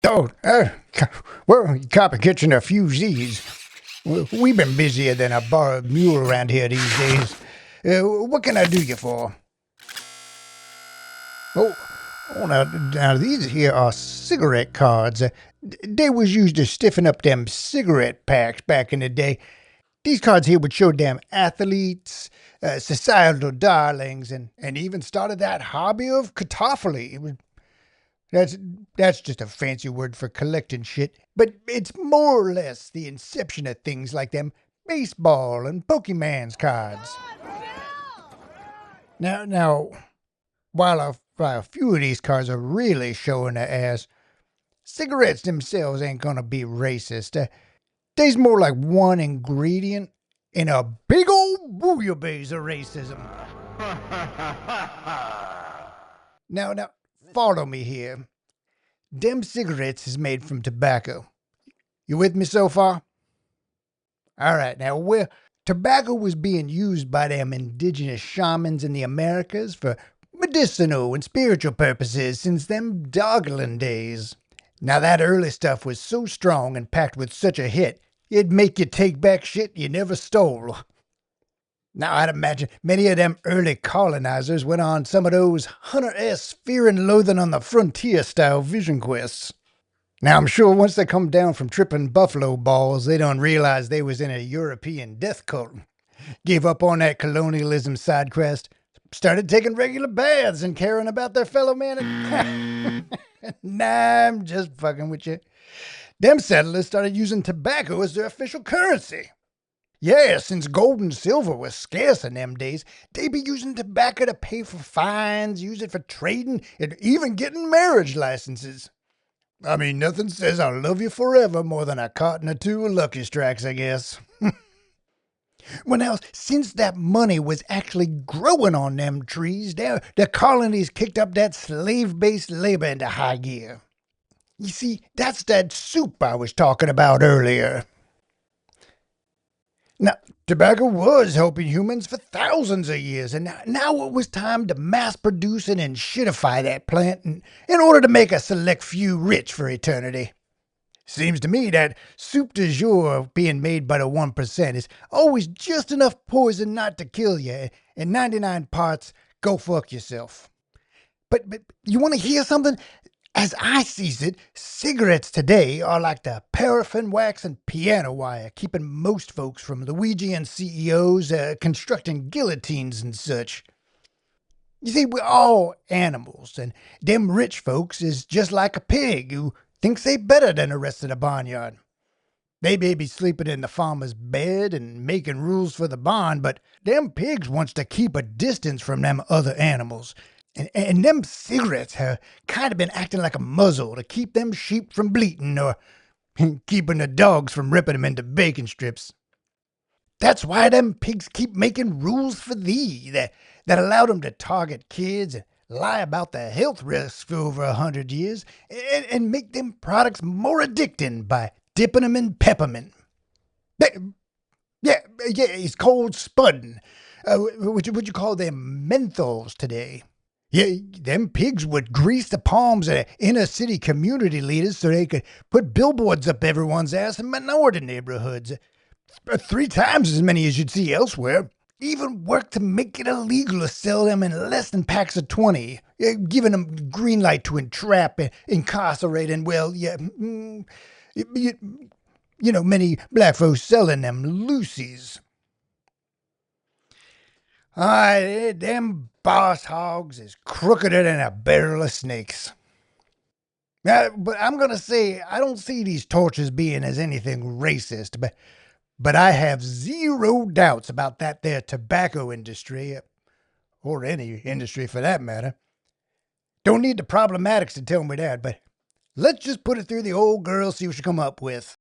Oh, well, you copy catching a few Z's. We've been busier than a borrowed mule around here these days. What can I do you for? Oh, now these here are cigarette cards. They was used to stiffen up them cigarette packs back in the day. These cards here would show them athletes, societal darlings, and even started that hobby of catophily. That's that's just a fancy word for collecting shit, but it's more or less the inception of things like them baseball and Pokemon's cards. Now, while a few of these cards are really showing the ass, cigarettes themselves ain't gonna be racist. They's more like one ingredient in a big old bouillabaisse of racism. Now, follow me here. Them cigarettes is made from tobacco. You with me so far? All right, now where tobacco was being used by them indigenous shamans in the Americas for medicinal and spiritual purposes since them doggerland days. Now that early stuff was so strong and packed with such a hit, it'd make you take back shit you never stole. Now, I'd imagine many of them early colonizers went on some of those Hunter-esque fear and loathing on the frontier style vision quests. Now, I'm sure once they come down from tripping buffalo balls, they don't realize they was in a European death cult. Gave up on that colonialism side quest, started taking regular baths and caring about their fellow man. Nah, I'm just fucking with you. Them settlers started using tobacco as their official currency. Yeah, since gold and silver was scarce in them days, they be using tobacco to pay for fines, use it for trading, and even getting marriage licenses. I mean, nothing says I'll love you forever more than a carton or two of Lucky Strikes, I guess. Well, now, since that money was actually growing on them trees, the colonies kicked up that slave-based labor into high gear. You see, that's that soup I was talking about earlier. Now, tobacco was helping humans for thousands of years, and now it was time to mass produce and shitify that plant in order to make a select few rich for eternity. Seems to me that soup du jour being made by the 1% is always just enough poison not to kill you, and 99 parts go fuck yourself. But you want to hear something? As I sees it, cigarettes today are like the paraffin wax and piano wire, keeping most folks from Luigi and CEOs constructing guillotines and such. You see, we're all animals, and them rich folks is just like a pig who thinks they better than the rest of the barnyard. They may be sleeping in the farmer's bed and making rules for the barn, but them pigs wants to keep a distance from them other animals. And them cigarettes have kind of been acting like a muzzle to keep them sheep from bleating or keeping the dogs from ripping them into bacon strips. That's why them pigs keep making rules for thee that allow them to target kids and lie about the health risks for over 100 years and make them products more addicting by dipping them in peppermint. Yeah, it's called spudding. What you call them menthols today. Yeah, them pigs would grease the palms of inner city community leaders so they could put billboards up everyone's ass in minority neighborhoods. 3 times as many as you'd see elsewhere. Even work to make it illegal to sell them in less than packs of 20, giving them green light to entrap, incarcerate, and, well, yeah, many black folks selling them loosies. Them boss hogs is crookeder than a barrel of snakes. But I'm going to say, I don't see these torches being as anything racist, but I have zero doubts about that there tobacco industry, or any industry for that matter. Don't need the problematics to tell me that, but let's just put it through the old girl, see what she come up with.